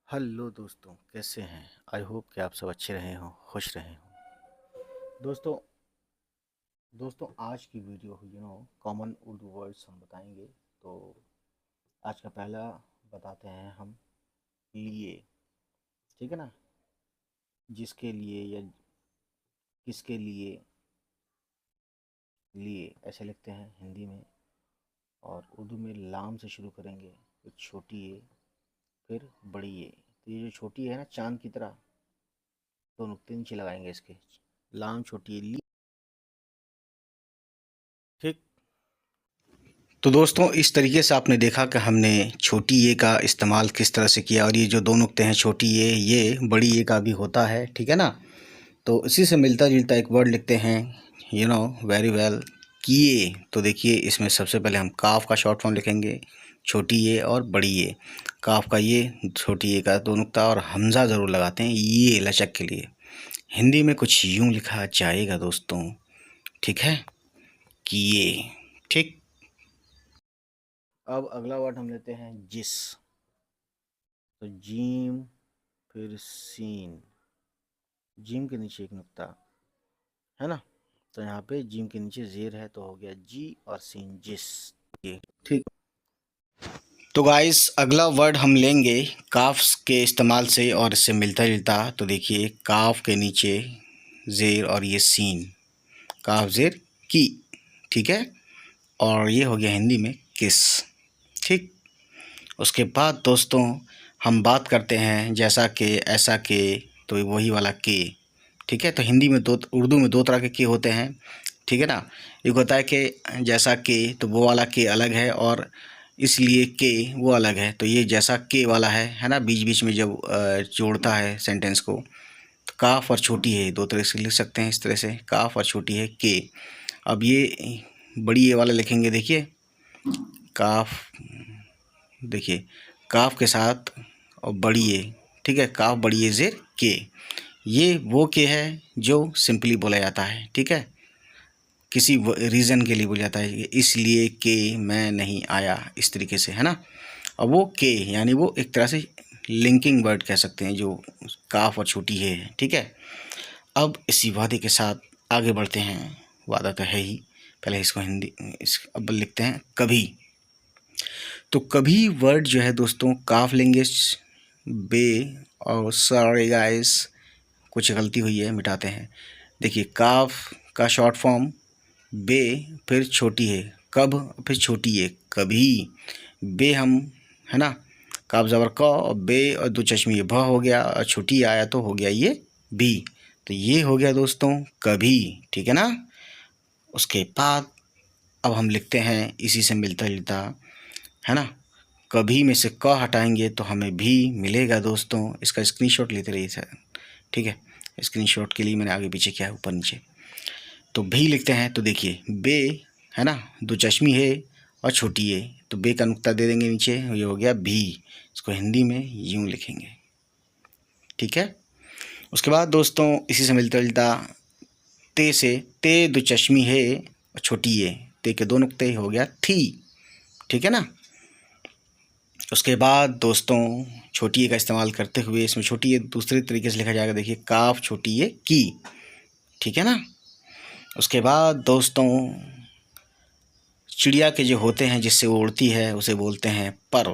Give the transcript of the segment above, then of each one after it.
Hello दोस्तों, कैसे हैं? आई होप कि आप सब अच्छे रहे हों, खुश रहे हों। दोस्तों आज की वीडियो कॉमन उर्दू वर्ड्स हम बताएंगे। तो आज का पहला बताते हैं हम लिए। ठीक है ना? जिसके लिए या किसके लिए, लिए ऐसे लिखते हैं हिंदी में। और उर्दू में लाम से शुरू करेंगे, फिर छोटी ए, फिर बड़ी ए। तो ये जो छोटी है ना, चांद की तरह, दो नुक्ते नीचे लगाएंगे इसके। लाम छोटी ए ली। ठीक। तो दोस्तों इस तरीके से आपने देखा कि हमने छोटी ए का इस्तेमाल किस तरह से किया, और ये जो दो नुक्ते हैं छोटी ए, ये बड़ी ए का भी होता है। ठीक है ना? तो इसी से मिलता जुलता एक वर्ड लिखते हैं, वेरी वेल, किए। तो देखिए इसमें सबसे पहले हम काफ का शॉर्ट फॉर्म लिखेंगे, छोटी ए और बड़ी ए। काफ का ये, छोटी ए का दो नुक्ता, और हमज़ा ज़रूर लगाते हैं ये लचक के लिए। हिंदी में कुछ यूँ लिखा जाएगा दोस्तों, ठीक है? किए। ठीक। अब अगला वर्ड हम लेते हैं जिस। तो जीम, फिर सीन। जीम के नीचे एक नुक्ता है ना, तो यहाँ पे जीम के नीचे जेर है, तो हो गया जी और सीन, जिस। ये ठीक। तो गाइस अगला वर्ड हम लेंगे काफ के इस्तेमाल से, और इससे मिलता जुलता। तो देखिए काफ के नीचे जेर और ये सीन, काफ जेर की। ठीक है? और ये हो गया हिंदी में किस। ठीक। उसके बाद दोस्तों हम बात करते हैं जैसा कि, ऐसा के। तो वही वाला के। ठीक है? तो हिंदी में दो, उर्दू में दो तरह के होते हैं। ठीक है ना? एक होता है कि जैसा के, तो वो वाला के अलग है, और इसलिए के वो अलग है। तो ये जैसा के वाला है ना, बीच बीच में जब जोड़ता है सेंटेंस को। तो काफ और छोटी है, दो तरह से लिख सकते हैं इस तरह से, काफ और छोटी है के। अब ये बड़ी ए वाला लिखेंगे, देखिए काफ, देखिए काफ के साथ और बड़ी ए। ठीक है? काफ बड़ी ए जेर के। ये वो के है जो सिंपली बोला जाता है। ठीक है? किसी रीज़न के लिए बोला जाता है, इसलिए कि मैं नहीं आया, इस तरीके से, है ना? अब वो के यानी वो एक तरह से लिंकिंग वर्ड कह सकते हैं, जो काफ और छोटी है। ठीक है? अब इसी वादे के साथ आगे बढ़ते हैं। वादा तो है ही। पहले इसको हिंदी, अब लिखते हैं कभी। तो कभी वर्ड जो है दोस्तों, काफ लेंगे, बे, और सॉरी गाइस कुछ गलती हुई है, मिटाते हैं। देखिए काफ का शॉर्ट फॉर्म बे, फिर छोटी है कब, फिर छोटी है कभी। बे हम, है ना, काफ ज़बर क, और बे और दो चश्मी भ हो गया, और छोटी आया तो हो गया ये भी। तो ये हो गया दोस्तों कभी। ठीक है ना? उसके बाद अब हम लिखते हैं इसी से मिलता जुलता, है ना, कभी में से क हटाएंगे तो हमें भी मिलेगा दोस्तों। इसका स्क्रीनशॉट लेते रहिए सर। ठीक है? स्क्रीनशॉट के लिए मैंने आगे पीछे किया है, ऊपर नीचे। तो भी लिखते हैं, तो देखिए बे, है ना, दो चश्मी है और छोटी है, तो बे का नुक्ता दे देंगे नीचे, ये हो गया भी। इसको हिंदी में यूँ लिखेंगे। ठीक है? उसके बाद दोस्तों इसी से मिलता जुलता, ते से, ते दो चश्मी है और छोटी है, ते के दो नुक्ते, हो गया थी। ठीक है ना? उसके बाद दोस्तों छोटी ए का इस्तेमाल करते हुए, इसमें छोटी ए दूसरे तरीके से लिखा जाएगा, देखिए काफ छोटी ए की। ठीक है ना? उसके बाद दोस्तों चिड़िया के जो होते हैं, जिससे वो उड़ती है, उसे बोलते हैं पर।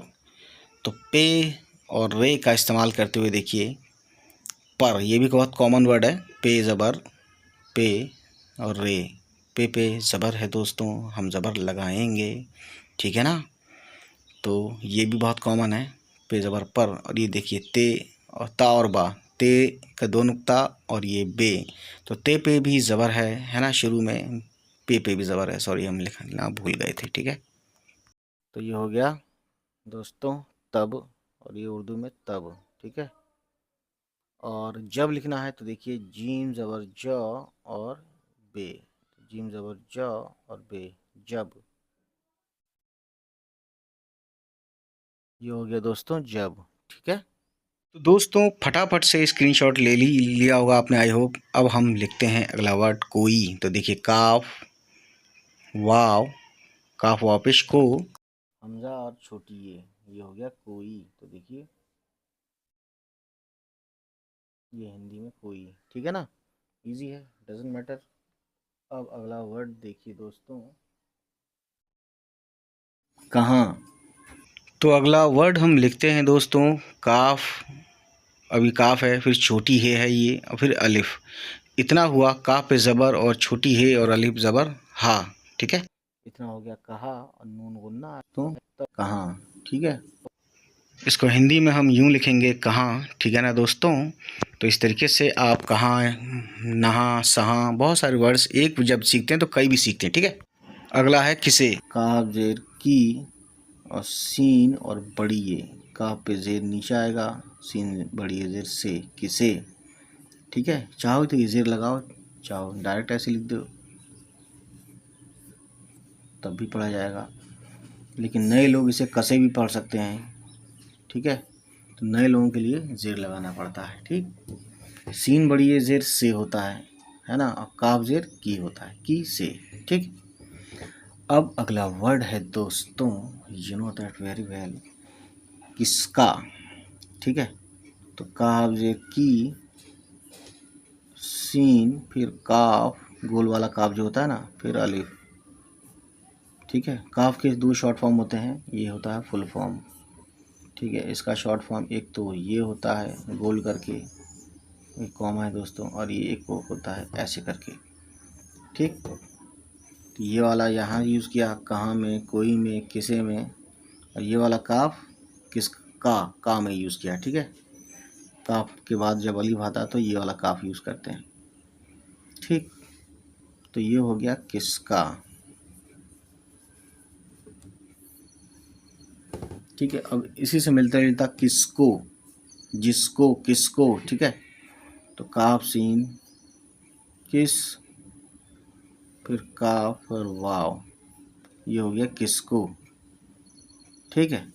तो पे और रे का इस्तेमाल करते हुए देखिए पर, ये भी बहुत कॉमन वर्ड है, पे ज़बर पे और रे। पे ज़बर है दोस्तों, हम ज़बर लगाएंगे। ठीक है ना? तो ये भी बहुत कॉमन है, पे ज़बर पर। और ये देखिए ते और ता और बा, ते का दो नुक्ता और ये बे। तो ते पे भी ज़बर है ना, शुरू में पे भी ज़बर है, सॉरी हम लिखना भूल गए थे। ठीक है? तो ये हो गया दोस्तों तब, और ये उर्दू में तब। ठीक है? और जब लिखना है तो देखिए जीम ज़बर ज और बे, जीम ज़बर ज और बे, जब। ये हो गया दोस्तों जब। ठीक है? तो दोस्तों फटाफट से स्क्रीनशॉट ले लिया होगा आपने, आई होप। अब हम लिखते हैं अगला वर्ड कोई। तो देखिए काफ वाव, काफ वापिश को, हमजा और छोटी ये हो गया कोई। तो देखिए ये हिंदी में कोई, ठीक है ना, इजी है, डजेंट मैटर। अब अगला वर्ड देखिए दोस्तों, कहाँ। तो अगला वर्ड हम लिखते हैं दोस्तों, काफ। अभी काफ है, फिर छोटी है ये, और फिर अलिफ। इतना हुआ, काफ पे ज़बर और छोटी है और अलिफ ज़बर हा, ठीक है। इतना हो गया कहा, और नून गुन्ना तो कहाँ, ठीक है। इसको हिंदी में हम यूँ लिखेंगे कहाँ, ठीक है ना दोस्तों। तो इस तरीके से आप कहाँ, नहा, सहाँ, बहुत सारे वर्ड्स एक जब सीखते हैं तो कई भी सीखते हैं, ठीक है। अगला है किसे, काफ जेर की और सीन और बड़ी ये, काफ पे जेर नीचे आएगा, सीन बड़ी ये जेर से, किसे, ठीक है। चाहो तो ये जेर लगाओ, चाहो डायरेक्ट ऐसे लिख दो, तब भी पढ़ा जाएगा, लेकिन नए लोग इसे कसे भी पढ़ सकते हैं, ठीक है। तो नए लोगों के लिए जेर लगाना पड़ता है, ठीक। सीन बड़ी ये जेर से होता है ना, और काफ जेर की होता है, की से, ठीक। अब अगला वर्ड है दोस्तों, you know that very well, किसका, ठीक है। तो काफ जेर की, सीन, फिर काफ, गोल वाला काफ जो होता है ना, फिर अलिफ, ठीक है। काफ के दो शॉर्ट फॉर्म होते हैं, ये होता है फुल फॉर्म, ठीक है। इसका शॉर्ट फॉर्म एक तो ये होता है गोल करके, एक कॉमा है दोस्तों, और ये एक होता है ऐसे करके, ठीक। तो ये वाला यहाँ यूज़ किया, कहाँ में, कोई में, किसे में, और ये वाला काफ किस का में यूज़ किया, ठीक है। काफ के बाद जब अलिफ आता है तो ये वाला काफ यूज़ करते हैं, ठीक। तो ये हो गया किसका, ठीक है। अब इसी से मिलता जुलता किसको, जिसको, किसको, ठीक है। तो काफ सीन किस, फिर काफ और वाव, ये हो गया किसको, ठीक है।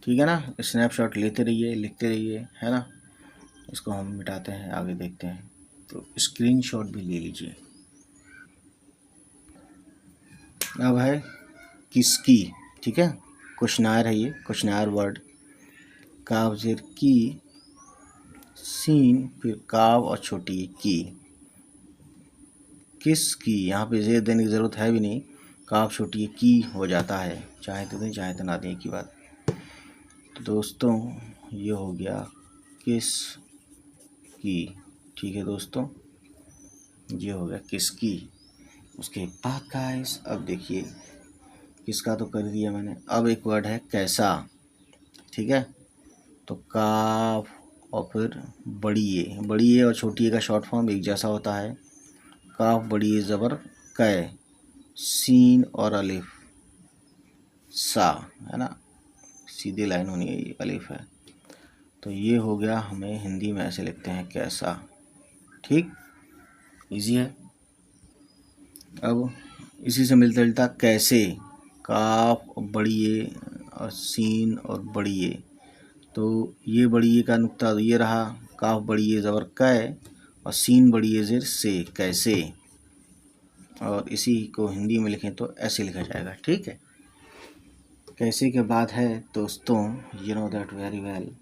ठीक है ना, स्नैपशॉट लेते रहिए, लिखते रहिए, है ना। इसको हम मिटाते हैं, आगे देखते हैं। तो स्क्रीनशॉट भी ले लीजिए। अब है किसकी, ठीक है। क्वेश्चनायर है ये, क्वेश्चनायर वर्ड, काफ जेर की, सीन, फिर काफ और छोटी की, किसकी, यहाँ पे जेर देने की ज़रूरत है भी नहीं, काफ छोटी की हो जाता है, चाहे तो दें चाहे तो ना दें, की बात। तो दोस्तों ये हो गया किस की, ठीक है दोस्तों, ये हो गया किसकी। उसके बाद गाइस अब देखिए, किसका तो कर दिया मैंने, अब एक वर्ड है कैसा, ठीक है। तो काफ और फिर बड़ी ए और छोटी ए का शॉर्ट फॉर्म एक जैसा होता है, काफ बड़ी ए ज़बर कै, सीन और अलिफ सा, है ना, सीधी लाइन होनी है, ये अलिफ है। तो ये हो गया, हमें हिंदी में ऐसे लिखते हैं कैसा, ठीक, इजी है। अब इसी से मिलता जुलता कैसे, काफ और बड़ी ए और सीन और बड़ी ए, तो ये बड़ी ए का नुक्ता तो ये रहा, काफ बड़ी ए ज़बर कै और सीन बड़ी ए ज़ेर से, कैसे। और इसी को हिंदी में लिखें तो ऐसे लिखा जाएगा, ठीक है। कैसे के बाद है दोस्तों, you know that very well,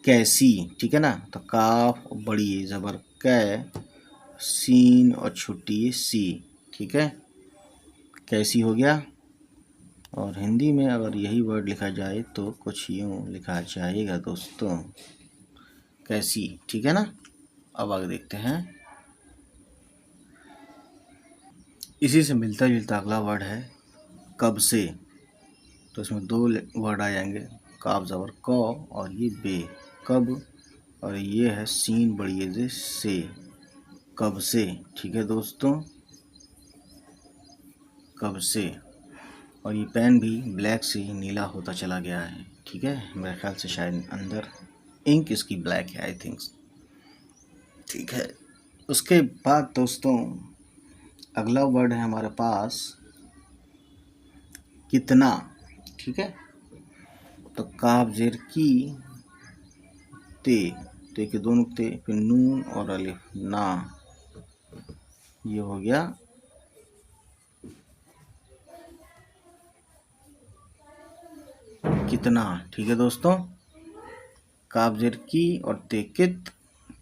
कैसी, ठीक है ना। तो काफ बड़ी ए ज़बर कै, सीन और छोटी सी, ठीक है। कैसी हो गया। और हिंदी में अगर यही वर्ड लिखा जाए तो कुछ यूँ लिखा जाएगा दोस्तों, कैसी, ठीक है ना। अब आगे देखते हैं, इसी से मिलता जुलता अगला वर्ड है कब से। तो इसमें दो वर्ड आ जाएंगे, काफ ज़बर क और ये बे, कब, और ये है सीन बड़ी जे से, कब से, ठीक है दोस्तों, कब से। और ये पेन भी ब्लैक से नीला होता चला गया है, ठीक है। मेरे ख्याल से शायद अंदर इंक इसकी ब्लैक है, आई थिंक, ठीक है। उसके बाद दोस्तों अगला वर्ड है हमारे पास कितना, ठीक है। तो काफ जेर की ते के दो नुक्ते, फिर नून और अलिफ ना, ये हो गया कितना, ठीक है दोस्तों। काफ जेर की और ते कित,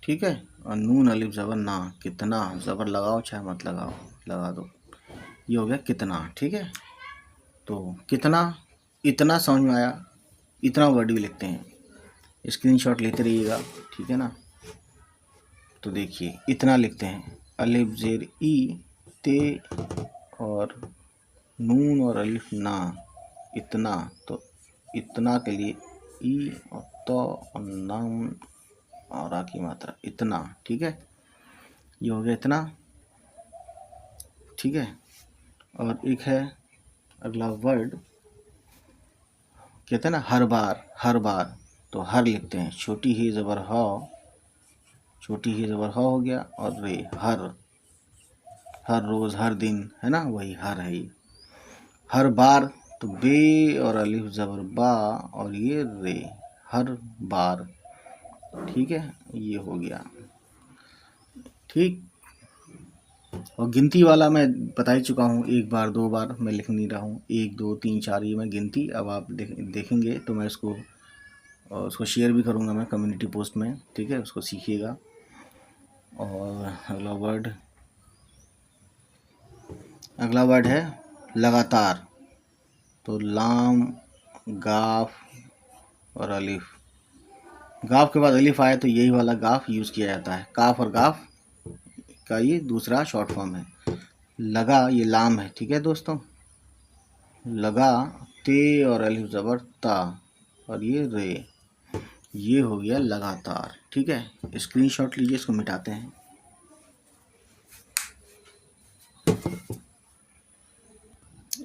ठीक है, और नून अलिफ ज़बर ना, कितना। ज़बर लगाओ चाहे मत लगाओ, लगा दो, ये हो गया कितना, ठीक है। तो कितना, इतना समझ में आया, इतना वर्ड भी लिखते हैं, स्क्रीनशॉट लेते रहिएगा, ठीक है ना। तो देखिए इतना लिखते हैं, अलिफ जेर ई ते और नून और अलिफ ना, इतना। तो इतना के लिए ई और तो और नाम और आ की मात्रा, इतना, ठीक है। ये हो गया इतना, ठीक है। और एक है अगला वर्ड, कहते हैं ना हर बार, हर बार। तो हर लिखते हैं, छोटी ही ज़बर ह, छोटी ही ज़बर ह हो गया, और रे, हर, हर रोज़, हर दिन, है ना, वही हर है ये। हर बार, तो बे और अलिफ ज़बर बा और ये रे, हर बार, ठीक है। ये हो गया, ठीक। और गिनती वाला मैं बता ही चुका हूँ, एक बार दो बार मैं लिख नहीं रहा हूँ, 1 2 3 4 ये मैं गिनती। अब आप देखेंगे तो मैं उसको शेयर भी करूँगा मैं कम्युनिटी पोस्ट में, ठीक है, उसको सीखिएगा। और अगला वर्ड है लगातार। तो लाम, गाफ और अलिफ। गाफ के बाद अलिफ आए तो यही वाला गाफ यूज़ किया जाता है। काफ और गाफ का ये दूसरा शॉर्ट फॉर्म है। लगा, ये लाम है, ठीक है दोस्तों। लगा, ते और अलिफ ज़बर ता और ये रे, ये हो गया लगातार, ठीक है। स्क्रीनशॉट लीजिए, इसको मिटाते हैं।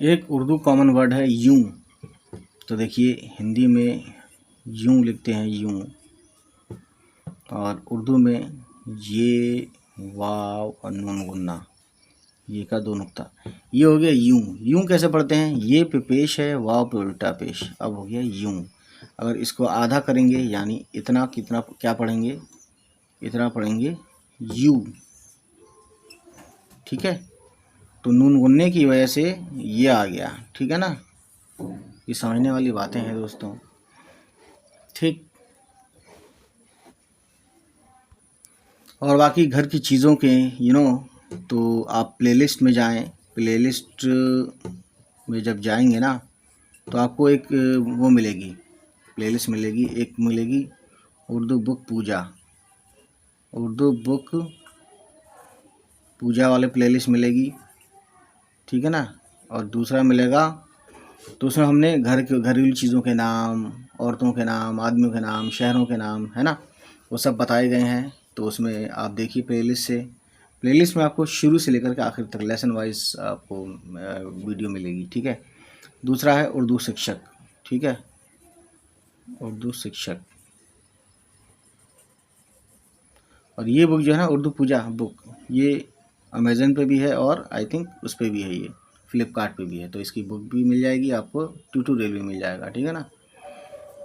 एक उर्दू कॉमन वर्ड है यूं। तो देखिए हिंदी में यूं लिखते हैं, यूं, और उर्दू में ये, वाव और नून गुन्ना, ये का 2 नुक्ता, ये हो गया यूं। यूं कैसे पढ़ते हैं, ये पे पेश है, वाव पे उल्टा पेश, अब हो गया यूं। अगर इसको आधा करेंगे यानी इतना, कितना क्या पढ़ेंगे, इतना पढ़ेंगे यू, ठीक है। तो नून गुनने की वजह से ये आ गया, ठीक है ना। ये समझने वाली बातें हैं दोस्तों, ठीक। और बाकी घर की चीज़ों के तो आप प्लेलिस्ट में जाएं। प्लेलिस्ट में जब जाएंगे ना तो आपको एक वो मिलेगी, प्लेलिस्ट मिलेगी, एक मिलेगी उर्दू बुक पूजा, उर्दू बुक पूजा वाले प्लेलिस्ट मिलेगी, ठीक है ना। और दूसरा मिलेगा, तो उसमें हमने घरेलू चीज़ों के नाम, औरतों के नाम, आदमियों के नाम, शहरों के नाम, है ना, वो सब बताए गए हैं। तो उसमें आप देखिए प्लेलिस्ट में आपको शुरू से लेकर के आखिर तक लेसन वाइज आपको वीडियो मिलेगी, ठीक है। दूसरा है उर्दू शिक्षक, ठीक है, उर्दू शिक्षक। और ये बुक जो है ना, उर्दू पूजा बुक, ये अमेज़न पे भी है और आई थिंक उस पर भी है, ये फ्लिपकार्ट पे भी है। तो इसकी बुक भी मिल जाएगी आपको, ट्यूटोरियल भी मिल जाएगा, ठीक है ना।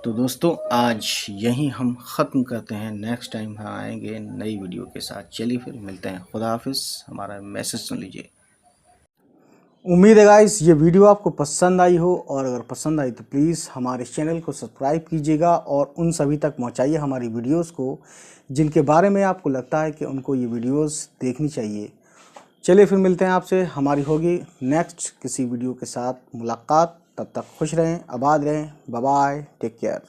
तो दोस्तों आज यहीं हम ख़त्म करते हैं, नेक्स्ट टाइम हम आएंगे नई वीडियो के साथ। चलिए फिर मिलते हैं, खुदा हाफिज़। हमारा मैसेज सुन लीजिए। उम्मीद है गाइस ये वीडियो आपको पसंद आई हो, और अगर पसंद आई तो प्लीज़ हमारे चैनल को सब्सक्राइब कीजिएगा और उन सभी तक पहुंचाइए हमारी वीडियोस को जिनके बारे में आपको लगता है कि उनको ये वीडियोस देखनी चाहिए। चलिए फिर मिलते हैं आपसे, हमारी होगी नेक्स्ट किसी वीडियो के साथ मुलाकात। तब तक खुश रहें, आबाद रहें, बाय बाय, टेक केयर।